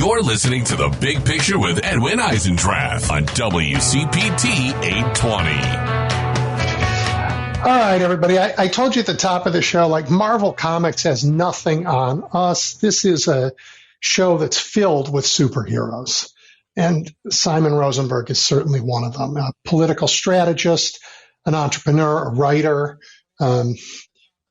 You're listening to The Big Picture with Edwin Eisendrath on WCPT 820. All right, everybody. I told you at the top of the show, like Marvel Comics has nothing on us. This is a show that's filled with superheroes. And Simon Rosenberg is certainly one of them. A political strategist, an entrepreneur, a writer.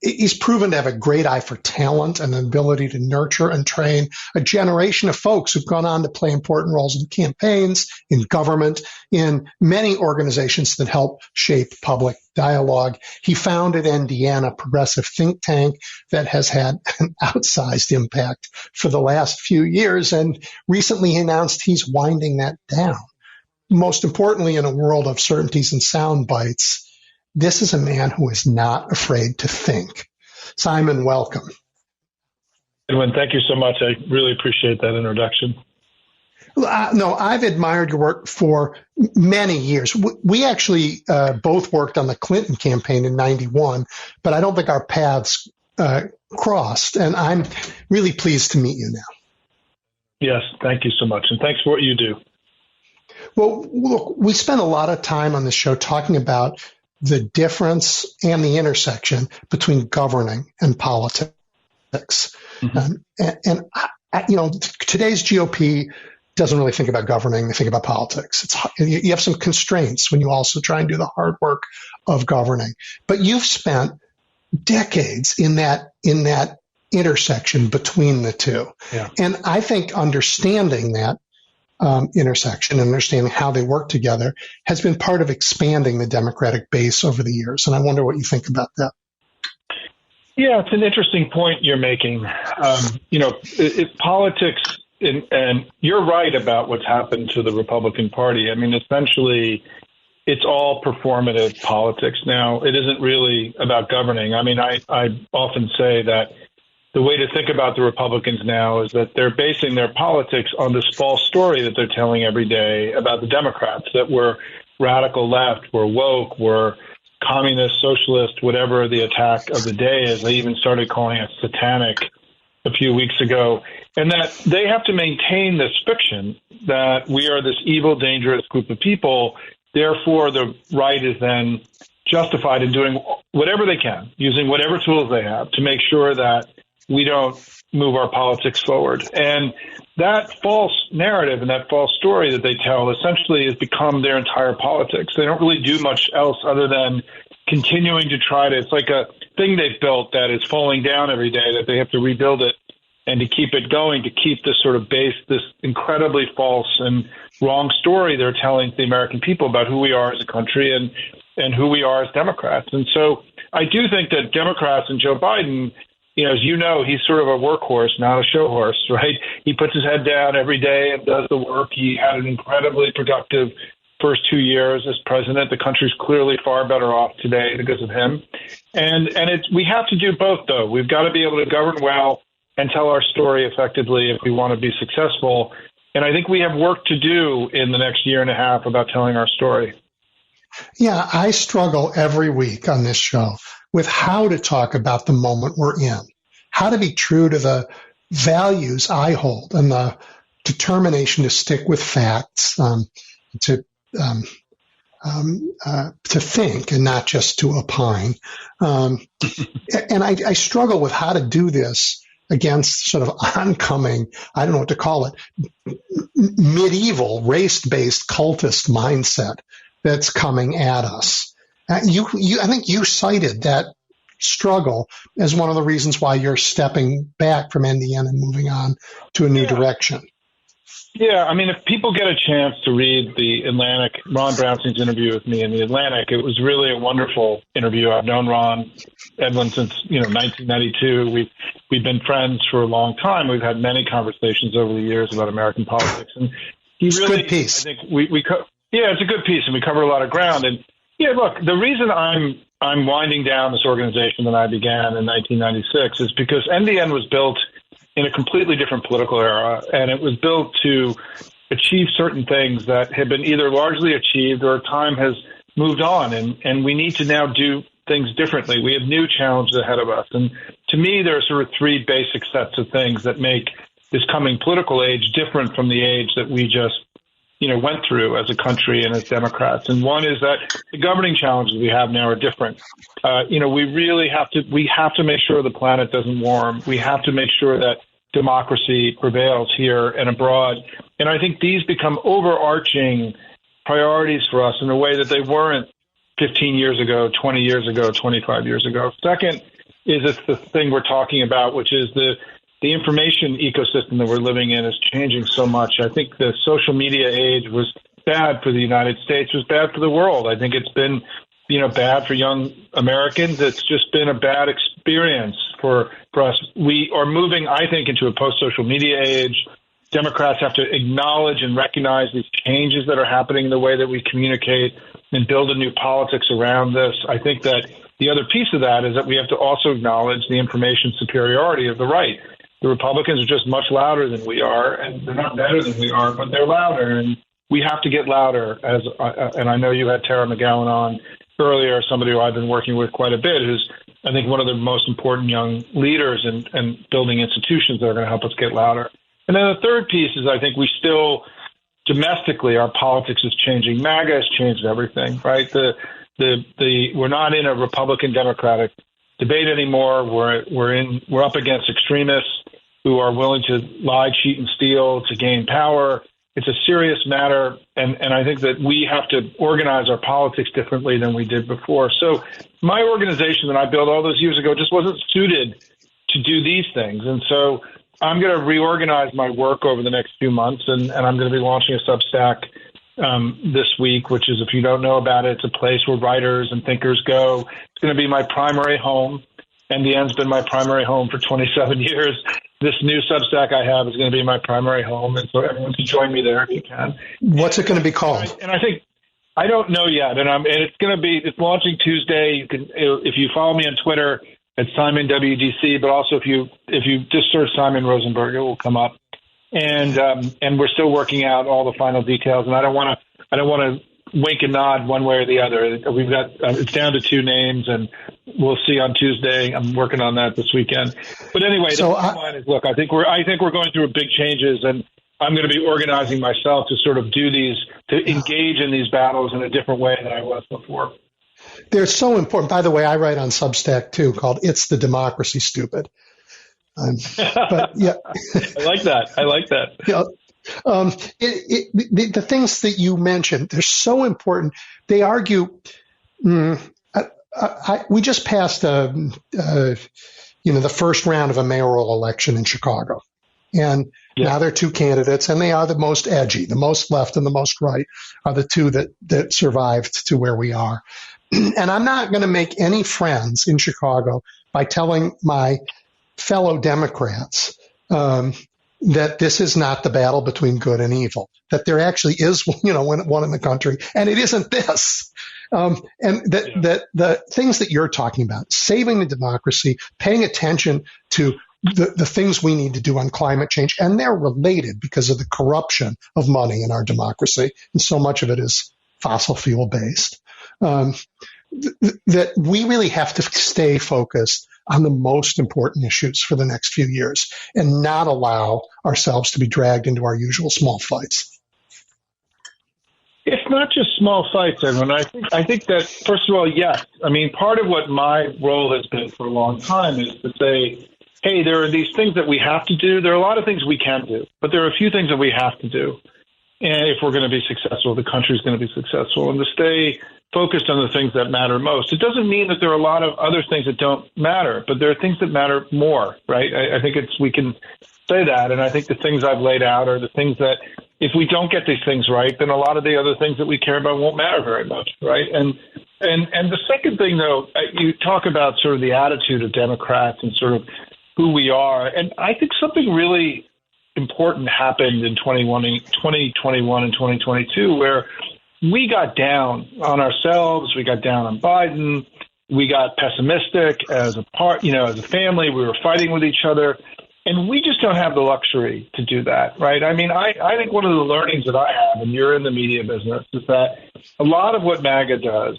He's proven to have a great eye for talent and an ability to nurture and train a generation of folks who've gone on to play important roles in campaigns, in government, in many organizations that help shape public dialogue. He founded NDN, a progressive think tank that has had an outsized impact for the last few years, and recently he announced he's winding that down. Most importantly, in a world of certainties and sound bites, this is a man who is not afraid to think. Simon, welcome. Edwin, thank you so much. I really appreciate that introduction. No, I've admired your work for many years. We actually both worked on the Clinton campaign in '91, but I don't think our paths crossed, and I'm really pleased to meet you now. Yes, thank you so much, and thanks for what you do. Well, look, we spent a lot of time on this show talking about the difference and the intersection between governing and politics. Mm-hmm. Today's GOP doesn't really think about governing. They think about politics. You have some constraints when you also try and do the hard work of governing. But you've spent decades in that intersection between the two. Yeah. And I think understanding that intersection and understanding how they work together has been part of expanding the Democratic base over the years. And I wonder what you think about that. Yeah, it's an interesting point you're making. Politics, and you're right about what's happened to the Republican Party. I mean, essentially, it's all performative politics now. It isn't really about governing. I mean, I often say that the way to think about the Republicans now is that they're basing their politics on this false story that they're telling every day about the Democrats, that we're radical left, we're woke, we're communist, socialist, whatever the attack of the day is. They even started calling us satanic a few weeks ago, and that they have to maintain this fiction that we are this evil, dangerous group of people. Therefore, the right is then justified in doing whatever they can, using whatever tools they have to make sure that we don't move our politics forward. And that false narrative and that false story that they tell essentially has become their entire politics. They don't really do much else other than continuing to try to, it's like a thing they've built that is falling down every day, that they have to rebuild it and to keep it going, to keep this sort of base, this incredibly false and wrong story they're telling the American people about who we are as a country and who we are as Democrats. And so I do think that Democrats and Joe Biden, as you know, he's sort of a workhorse, not a show horse, right? He puts his head down every day and does the work. He had an incredibly productive first 2 years as president. The country's clearly far better off today because of him. And we have to do both, though. We've got to be able to govern well and tell our story effectively if we want to be successful. And I think we have work to do in the next year and a half about telling our story. Yeah, I struggle every week on this show with how to talk about the moment we're in, how to be true to the values I hold and the determination to stick with facts, to think and not just to opine. And I struggle with how to do this against sort of oncoming, I don't know what to call it, medieval race-based cultist mindset that's coming at us. I think you cited that struggle as one of the reasons why you're stepping back from NDN and moving on to a new direction. Yeah, I mean, if people get a chance to read the Atlantic, Ron Brownstein's interview with me in the Atlantic, it was really a wonderful interview. I've known Ron, Edwin, since 1992. We've been friends for a long time. We've had many conversations over the years about American politics, and it's a good piece. I think it's a good piece, and we covered a lot of ground. And yeah, look, the reason I'm winding down this organization that I began in 1996 is because NDN was built in a completely different political era, and it was built to achieve certain things that have been either largely achieved or time has moved on, and we need to now do things differently. We have new challenges ahead of us, and to me, there are sort of three basic sets of things that make this coming political age different from the age that we just, went through as a country and as Democrats. And one is that the governing challenges we have now are different. We really have to make sure the planet doesn't warm. We have to make sure that democracy prevails here and abroad. And I think these become overarching priorities for us in a way that they weren't 15 years ago, 20 years ago, 25 years ago. Second is it's the thing we're talking about, which is the information ecosystem that we're living in is changing so much. I think the social media age was bad for the United States, was bad for the world. I think it's been, bad for young Americans. It's just been a bad experience for us. We are moving, I think, into a post-social media age. Democrats have to acknowledge and recognize these changes that are happening in the way that we communicate and build a new politics around this. I think that the other piece of that is that we have to also acknowledge the information superiority of the right. The Republicans are just much louder than we are, and they're not better than we are, but they're louder, and we have to get louder. And I know you had Tara McGowan on earlier, somebody who I've been working with quite a bit, who's, I think, one of the most important young leaders in building institutions that are going to help us get louder. And then the third piece is I think we still, domestically, our politics is changing. MAGA has changed everything, right? We're not in a Republican-Democratic debate anymore. We're up against extremists who are willing to lie, cheat, and steal to gain power. It's a serious matter, and I think that we have to organize our politics differently than we did before. So my organization that I built all those years ago just wasn't suited to do these things, and so I'm going to reorganize my work over the next few months, and I'm going to be launching a Substack this week, which is, if you don't know about it, it's a place where writers and thinkers go. It's going to be my primary home. NDN's been my primary home for 27 years. This new Substack I have is going to be my primary home, and so everyone can join me there if you can. What's it going to be called? And I think I don't know yet, and it's launching Tuesday. You can, if you follow me on Twitter, at Simon WDC, but also if you just search Simon Rosenberg, it will come up. And we're still working out all the final details. And I don't want to wink and nod one way or the other. We've got it's down to 2 names, and we'll see on Tuesday. I'm working on that this weekend. But anyway, the bottom line is, look, I think we're going through big changes, and I'm going to be organizing myself to sort of do these, to engage in these battles in a different way than I was before. They're so important. By the way, I write on Substack too, called "It's the Democracy, Stupid." But yeah, I like that. Yeah, the things that you mentioned, they're so important. They argue. We just passed the first round of a mayoral election in Chicago, and now there are 2 candidates, and they are the most edgy, the most left and the most right are the 2 that survived to where we are. And I'm not going to make any friends in Chicago by telling my fellow Democrats that this is not the battle between good and evil, that there actually is, one in the country, and it isn't this. That the things that you're talking about, saving the democracy, paying attention to the things we need to do on climate change, and they're related because of the corruption of money in our democracy, and so much of it is fossil fuel based. That we really have to stay focused on the most important issues for the next few years and not allow ourselves to be dragged into our usual small fights. It's not just small fights, Edwin. I think that, first of all, yes. I mean, part of what my role has been for a long time is to say, hey, there are these things that we have to do. There are a lot of things we can do, but there are a few things that we have to do. And if we're going to be successful, the country's going to be successful, and to stay focused on the things that matter most. It doesn't mean that there are a lot of other things that don't matter, but there are things that matter more, right? I think we can say that, and I think the things I've laid out are the things that if we don't get these things right, then a lot of the other things that we care about won't matter very much, right? And the second thing, though, you talk about sort of the attitude of Democrats and sort of who we are, and I think something really important happened in 2021 and 2022 where we got down on ourselves, we got down on Biden, we got pessimistic as a family, we were fighting with each other, and we just don't have the luxury to do that, right? I mean, I think one of the learnings that I have, and you're in the media business, is that a lot of what MAGA does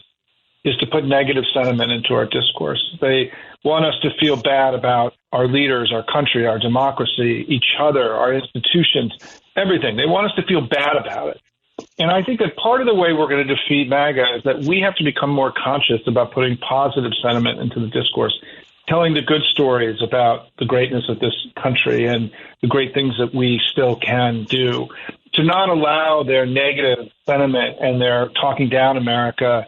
is to put negative sentiment into our discourse. They want us to feel bad about our leaders, our country, our democracy, each other, our institutions, everything. They want us to feel bad about it. And I think that part of the way we're going to defeat MAGA is that we have to become more conscious about putting positive sentiment into the discourse, telling the good stories about the greatness of this country and the great things that we still can do, to not allow their negative sentiment and their talking down America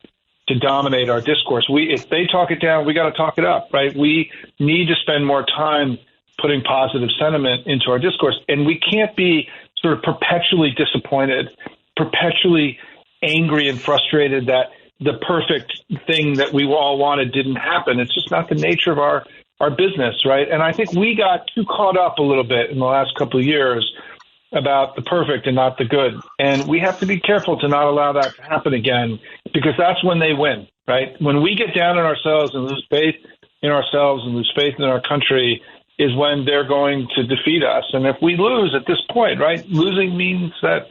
to dominate our discourse. If they talk it down, we got to talk it up, right? We need to spend more time putting positive sentiment into our discourse. And we can't be sort of perpetually disappointed, perpetually angry and frustrated that the perfect thing that we all wanted didn't happen. It's just not the nature of our business, right? And I think we got too caught up a little bit in the last couple of years about the perfect and not the good. And we have to be careful to not allow that to happen again, because that's when they win, right? When we get down on ourselves and lose faith in ourselves and lose faith in our country is when they're going to defeat us. And if we lose at this point, right, losing means that,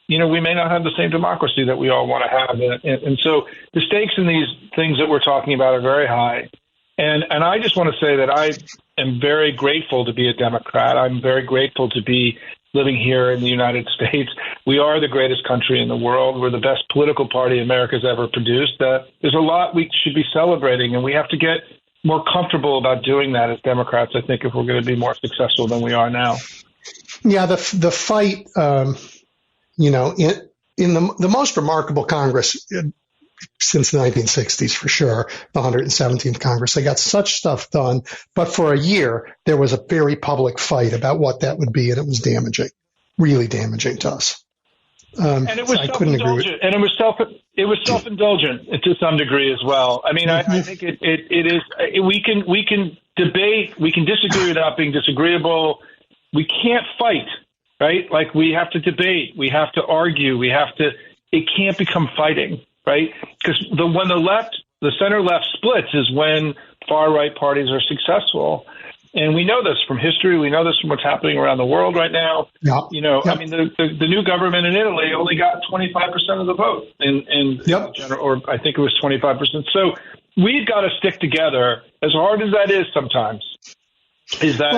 we may not have the same democracy that we all want to have. And so the stakes in these things that we're talking about are very high. And I just want to say that I am very grateful to be a Democrat. I'm very grateful to be living here in the United States. We are the greatest country in the world. We're the best political party America's ever produced. There's a lot we should be celebrating, and we have to get more comfortable about doing that as Democrats, I think, if we're going to be more successful than we are now. Yeah, the fight, in the most remarkable Congress since the 1960s, for sure, the 117th Congress, they got such stuff done. But for a year, there was a very public fight about what that would be, and it was damaging, really damaging to us. And it was self-indulgent, and it was self-indulgent to some degree as well. I mean, I think it is. We can debate, we can disagree without being disagreeable. We can't fight, right? Like, we have to debate, we have to argue, it can't become fighting, right? Because when the center left splits is when far right parties are successful. And we know this from history. We know this from what's happening around the world right now. Yeah. I mean, the new government in Italy only got 25% of the vote, in general, or I think it was 25%. So we've got to stick together, as hard as that is sometimes. Is that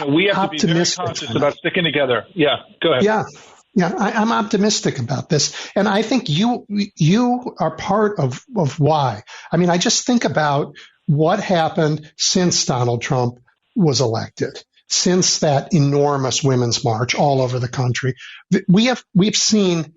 we have to be very conscious about sticking together. Yeah, go ahead. Yeah, I'm optimistic about this, and I think you are part of why. I mean, I just think about what happened since Donald Trump was elected, since that enormous women's march all over the country. We've seen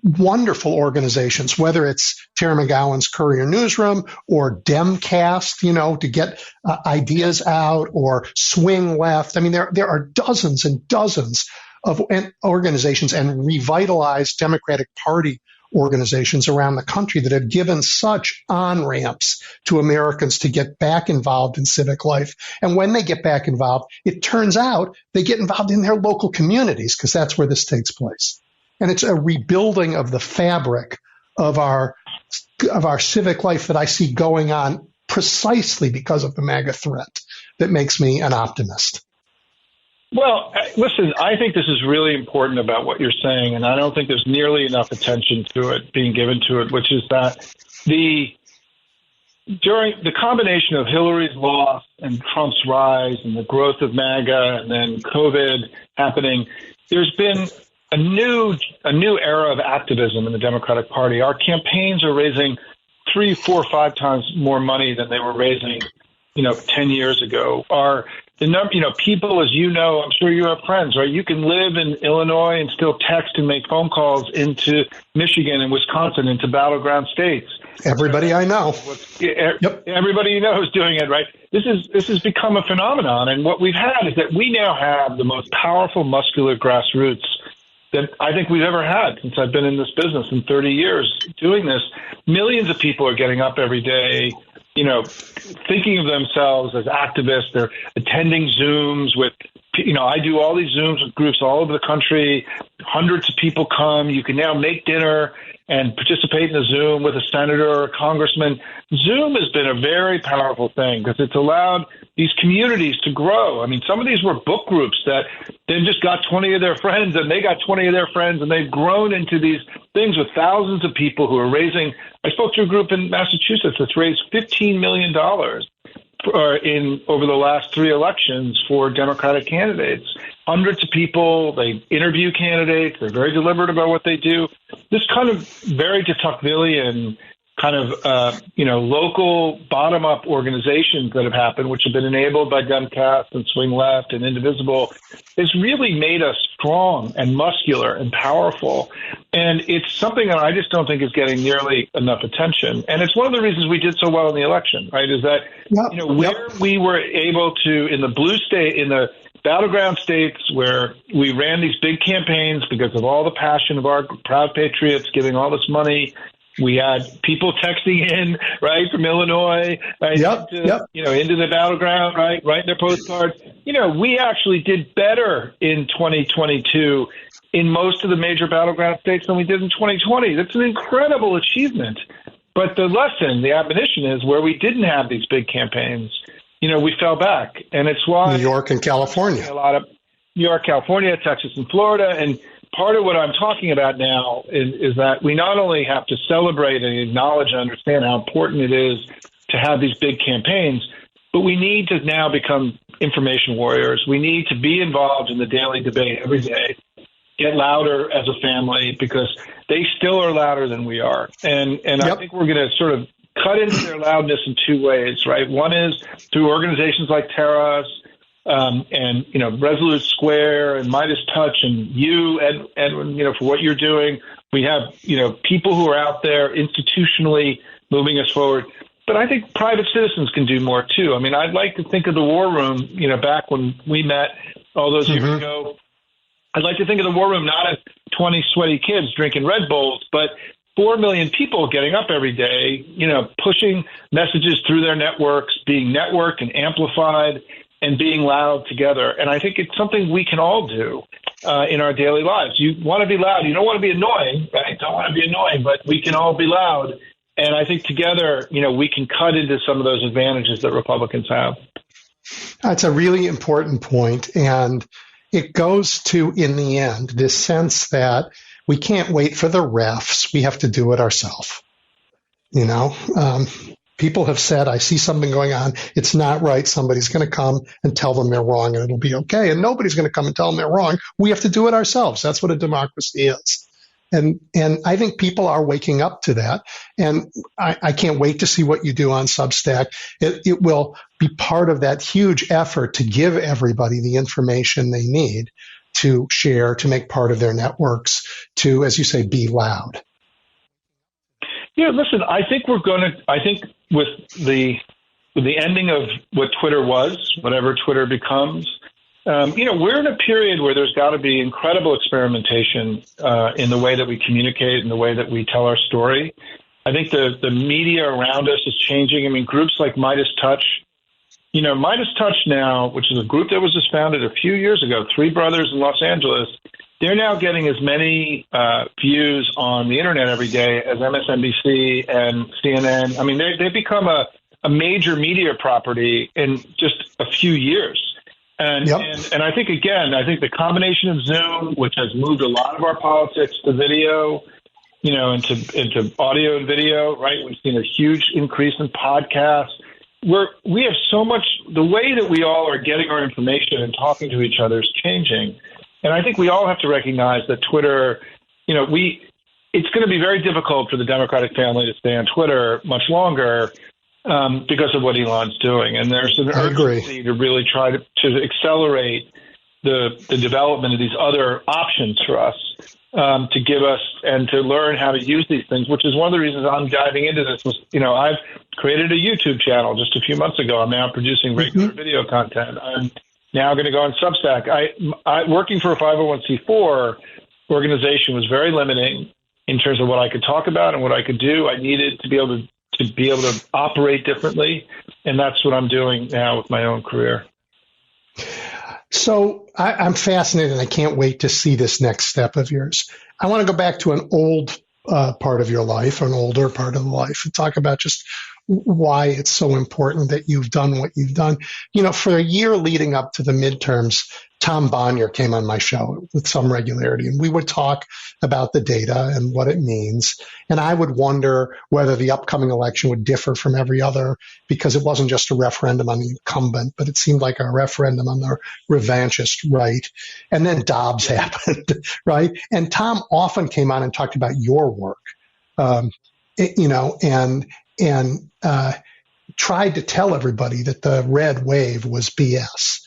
wonderful organizations, whether it's Tara McGowan's Courier Newsroom or Demcast, to get ideas out, or Swing Left. I mean, there are dozens and dozens of organizations and revitalized Democratic Party organizations around the country that have given such on-ramps to Americans to get back involved in civic life. And when they get back involved, it turns out they get involved in their local communities, because that's where this takes place. And it's a rebuilding of the fabric of our civic life that I see going on precisely because of the MAGA threat that makes me an optimist. Well, listen, I think this is really important about what you're saying, and I don't think there's nearly enough attention to it being given to it, which is that during the combination of Hillary's loss and Trump's rise and the growth of MAGA and then COVID happening, there's been a new era of activism in the Democratic Party. Our campaigns are raising 3, 4, 5 times more money than they were raising, 10 years ago. The number, people, as you know, I'm sure you have friends, right? You can live in Illinois and still text and make phone calls into Michigan and Wisconsin, into battleground states. Everybody I know. Yep. Everybody you know is doing it, right? This has become a phenomenon. And what we've had is that we now have the most powerful muscular grassroots that I think we've ever had since I've been in this business in 30 years doing this. Millions of people are getting up every day, thinking of themselves as activists. They're attending Zooms with, I do all these Zooms with groups all over the country. Hundreds of people come. You can now make dinner and participate in a Zoom with a senator or a congressman. Zoom has been a very powerful thing because it's allowed these communities to grow. I mean, some of these were book groups that then just got 20 of their friends, and they got 20 of their friends, and they've grown into these things with thousands of people who are raising. I spoke to a group in Massachusetts that's raised $15 million over the last 3 elections for Democratic candidates. Hundreds of people, they interview candidates, they're very deliberate about what they do. This kind of very de Tocquevillian kind of, local bottom-up organizations that have happened, which have been enabled by Demcast and Swing Left and Indivisible, has really made us strong and muscular and powerful. And it's something that I just don't think is getting nearly enough attention. And it's one of the reasons we did so well in the election, right, is that, where we were able to, in the battleground states where we ran these big campaigns because of all the passion of our proud patriots giving all this money. We had people texting in, right, from Illinois, right, into the battleground, right, writing their postcards. We actually did better in 2022 in most of the major battleground states than we did in 2020. That's an incredible achievement. But the lesson, the admonition is where we didn't have these big campaigns, we fell back. And it's why New York and California, a lot of New York, California, Texas, and Florida. And part of what I'm talking about now is that we not only have to celebrate and acknowledge and understand how important it is to have these big campaigns, but we need to now become information warriors. We need to be involved in the daily debate every day, get louder as a family, because they still are louder than we are. And I think we're going to sort of cut into their loudness in 2 ways, right? One is through organizations like Terra's, and Resolute Square and Midas Touch, and you, Edwin, for what you're doing. We have, people who are out there institutionally moving us forward. But I think private citizens can do more too. I mean, I'd like to think of the War Room, back when we met all those years ago. I'd like to think of the War Room not as 20 sweaty kids drinking Red Bulls, but 4 million people getting up every day, pushing messages through their networks, being networked and amplified, and being loud together. And I think it's something we can all do in our daily lives. You want to be loud. You don't want to be annoying, right? Don't want to be annoying, but we can all be loud. And I think together, we can cut into some of those advantages that Republicans have. That's a really important point. And it goes to, in the end, this sense that we can't wait for the refs. We have to do it ourselves. People have said, I see something going on. It's not right. Somebody's going to come and tell them they're wrong, and it'll be okay. And nobody's going to come and tell them they're wrong. We have to do it ourselves. That's what a democracy is. And I think people are waking up to that. And I can't wait to see what you do on Substack. It will be part of that huge effort to give everybody the information they need to share, to make part of their networks, to, as you say, be loud. Yeah, listen, I think with the ending of what Twitter was, whatever Twitter becomes, we're in a period where there's got to be incredible experimentation in the way that we communicate and the way that we tell our story. I think the media around us is changing. I mean, groups like Midas Touch, Midas Touch now, which is a group that was just founded a few years ago, 3 brothers in Los Angeles, they're now getting as many views on the internet every day as MSNBC and CNN. I mean, they've become a major media property in just a few years. And I think, again, the combination of Zoom, which has moved a lot of our politics to video, into audio and video, right? We've seen a huge increase in podcasts. We have so much, the way that we all are getting our information and talking to each other is changing. And I think we all have to recognize that Twitter, it's going to be very difficult for the Democratic family to stay on Twitter much longer because of what Elon's doing. And there's an urgency to really try to accelerate the development of these other options for us to give us and to learn how to use these things, which is one of the reasons I'm diving into this. I've created a YouTube channel just a few months ago. I'm now producing regular video content. I'm now going to go on Substack. I working for a 501c4 organization was very limiting in terms of what I could talk about and what I could do. I needed to be able to operate differently, and that's what I'm doing now with my own career. So I'm fascinated, and I can't wait to see this next step of yours. I want to go back to an old part of your life, an older part of life, and talk about just why it's so important that you've done what you've done. For a year leading up to the midterms, Tom Bonnier came on my show with some regularity, and we would talk about the data and what it means. And I would wonder whether the upcoming election would differ from every other, because it wasn't just a referendum on the incumbent, but it seemed like a referendum on the revanchist right. And then Dobbs happened, right? And Tom often came on and talked about your work, and tried to tell everybody that the red wave was BS.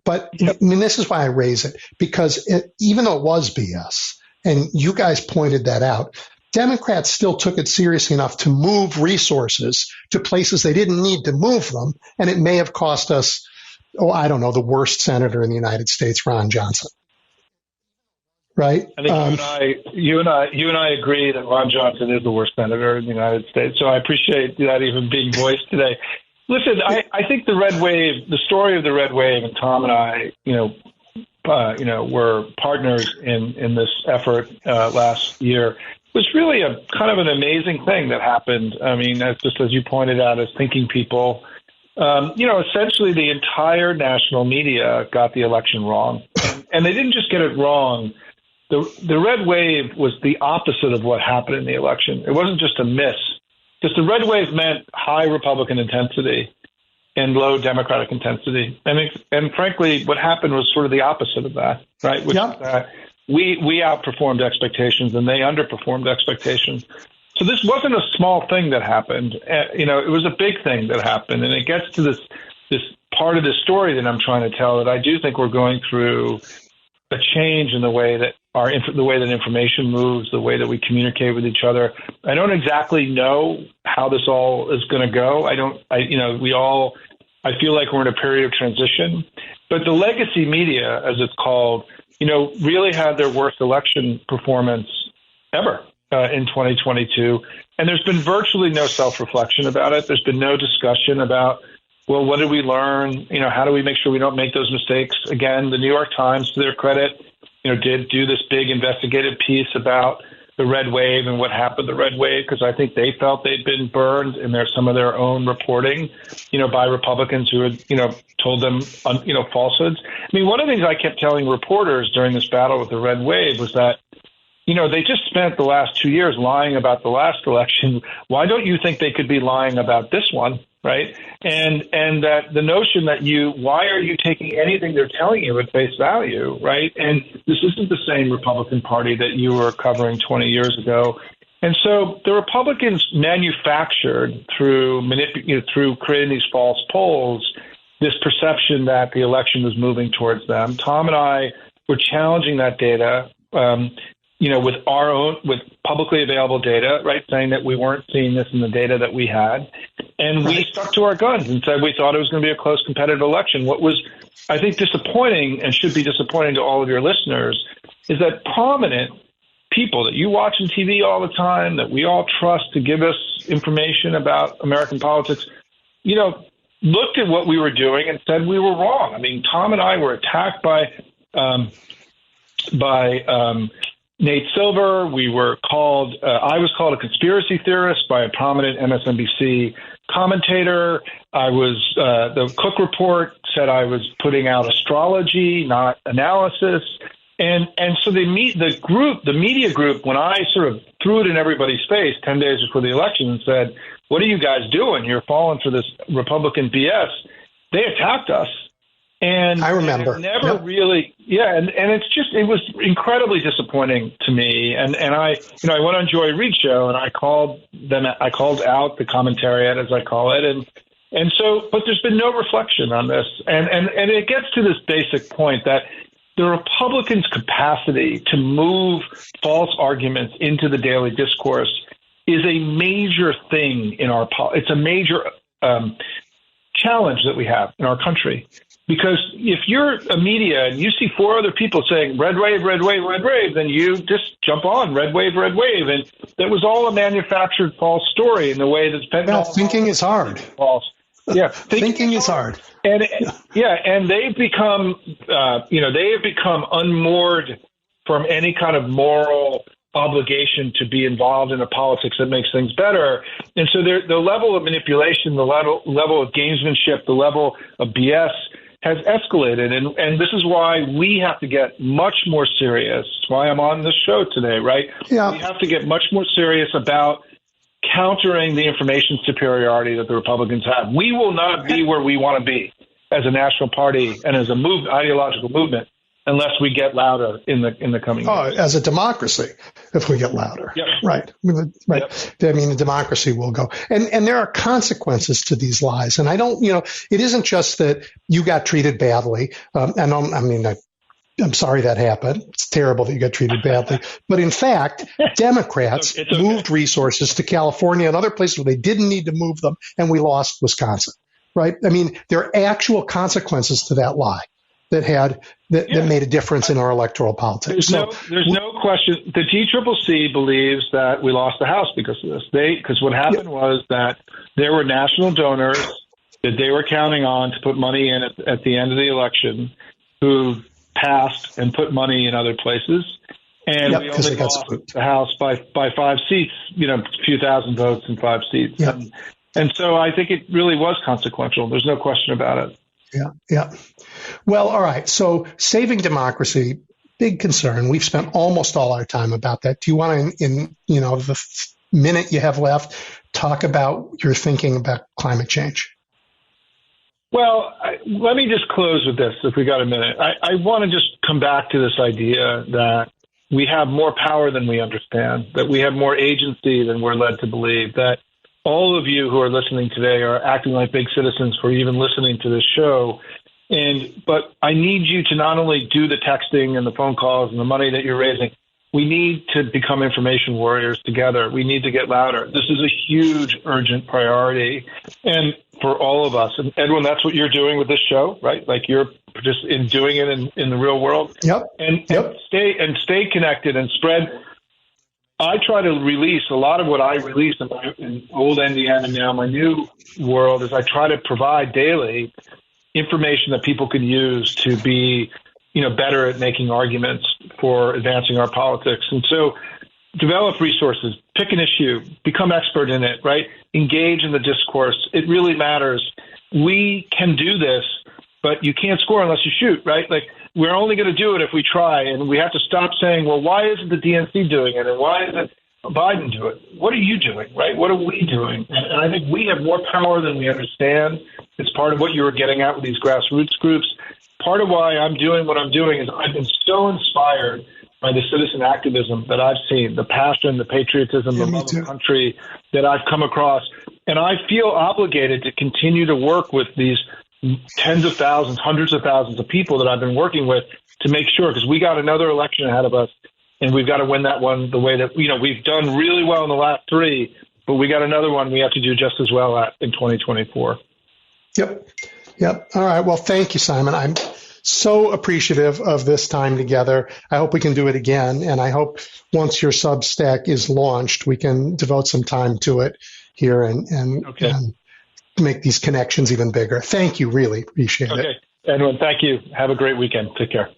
But I mean, this is why I raise it, because even though it was BS, and you guys pointed that out, Democrats still took it seriously enough to move resources to places they didn't need to move them, and it may have cost us, the worst senator in the United States, Ron Johnson. Right? I think you and I agree that Ron Johnson is the worst senator in the United States. So I appreciate that even being voiced today. Listen, I think the red wave, the story of the red wave, and Tom and I, were partners in this effort last year. Was really a kind of an amazing thing that happened. I mean, just as you pointed out, as thinking people, essentially the entire national media got the election wrong, and they didn't just get it wrong. The red wave was the opposite of what happened in the election. It wasn't just a miss. Just the red wave meant high Republican intensity and low Democratic intensity. And frankly, what happened was sort of the opposite of that, right? Which is that we outperformed expectations and they underperformed expectations. So this wasn't a small thing that happened. It was a big thing that happened. And it gets to this part of the story that I'm trying to tell, that I do think we're going through a change in the way that information moves, the way that we communicate with each other. I don't exactly know how this all is going to go. I feel like we're in a period of transition, but the legacy media, as it's called, really had their worst election performance ever in 2022. And there's been virtually no self-reflection about it. There's been no discussion about, well, what did we learn? How do we make sure we don't make those mistakes again? The New York Times, to their credit, did do this big investigative piece about the red wave and what happened to the red wave, because I think they felt they'd been burned in some of their own reporting, by Republicans who had, told them, falsehoods. I mean, one of the things I kept telling reporters during this battle with the red wave was that, they just spent the last 2 years lying about the last election. Why don't you think they could be lying about this one? Right. And that the notion that why are you taking anything they're telling you at face value? Right. And this isn't the same Republican Party that you were covering 20 years ago. And so the Republicans manufactured through creating these false polls, this perception that the election was moving towards them. Tom and I were challenging that data, with publicly available data, right, saying that we weren't seeing this in the data that we had. And we stuck to our guns and said we thought it was going to be a close competitive election. What was, I think, disappointing and should be disappointing to all of your listeners is that prominent people that you watch on TV all the time, that we all trust to give us information about American politics, looked at what we were doing and said we were wrong. I mean, Tom and I were attacked by Nate Silver. We were called, I was called a conspiracy theorist by a prominent MSNBC commentator. The Cook Report said I was putting out astrology, not analysis. And so the media group, when I sort of threw it in everybody's face 10 days before the election and said, what are you guys doing? You're falling for this Republican BS. They attacked us. And I remember. And really, and it was incredibly disappointing to me. And I went on Joy Reid's show and I called out the commentariat, as I call it. And so, but there's been no reflection on this. And it gets to this basic point that the Republicans' capacity to move false arguments into the daily discourse is a major thing in it's a major challenge that we have in our country. Because if you're a media and you see four other people saying red wave, red wave, red wave, then you just jump on red wave, red wave. And that was all a manufactured false story in the way that thinking is hard. False. Yeah. Thinking is hard. And and they've become, they have become unmoored from any kind of moral obligation to be involved in a politics that makes things better. And so the level of manipulation, the level of gamesmanship, the level of BS has escalated. And this is why we have to get much more serious. That's why I'm on this show today, right? Yeah. We have to get much more serious about countering the information superiority that the Republicans have. We will not be where we want to be as a national party and as a ideological movement unless we get louder in the coming years. As a democracy, if we get louder. Yep. Right. Right. Yep. I mean, the democracy will go. And there are consequences to these lies. And I don't, it isn't just that you got treated badly. I'm sorry that happened. It's terrible that you got treated badly. But in fact, Democrats moved resources to California and other places where they didn't need to move them, and we lost Wisconsin. Right? I mean, there are actual consequences to that lie that made a difference in our electoral politics. There's no question. The TCCC believes that we lost the House because of this. Because what happened was that there were national donors that they were counting on to put money in at the end of the election who passed and put money in other places. And we only lost the House by 5 seats, a few thousand votes and 5 seats. Yep. And so I think it really was consequential. There's no question about it. Yeah. Well, all right. So saving democracy, big concern. We've spent almost all our time about that. Do you want to, in the minute you have left, talk about your thinking about climate change? Well, let me just close with this, if we got a minute. I want to just come back to this idea that we have more power than we understand, that we have more agency than we're led to believe, that all of you who are listening today are acting like big citizens for even listening to this show. But I need you to not only do the texting and the phone calls and the money that you're raising. We need to become information warriors together. We need to get louder. This is a huge, urgent priority, and for all of us. And Edwin, that's what you're doing with this show, right? Like you're just doing it in the real world. Yep. And stay connected and spread. I try to release a lot of what I release in old NDN and now my new world is I try to provide daily information that people can use to be, better at making arguments for advancing our politics. And so develop resources, pick an issue, become expert in it, right? Engage in the discourse. It really matters. We can do this, but you can't score unless you shoot, right? Like we're only going to do it if we try, and we have to stop saying, well, why isn't the DNC doing it? And why isn't Biden doing it? What are you doing, right? What are we doing? And I think we have more power than we understand. It's part of what you were getting at with these grassroots groups. Part of why I'm doing what I'm doing is I've been so inspired by the citizen activism that I've seen, the passion, the patriotism, the love of the country that I've come across. And I feel obligated to continue to work with these tens of thousands, hundreds of thousands of people that I've been working with to make sure, because we got another election ahead of us, and we've got to win that one the way that, we've done really well in the last 3, but we got another one we have to do just as well at in 2024. Yep. All right. Well, thank you, Simon. I'm so appreciative of this time together. I hope we can do it again. And I hope once your Substack is launched, we can devote some time to it here and make these connections even bigger. Thank you. Really appreciate it. Okay. Edwin, thank you. Have a great weekend. Take care.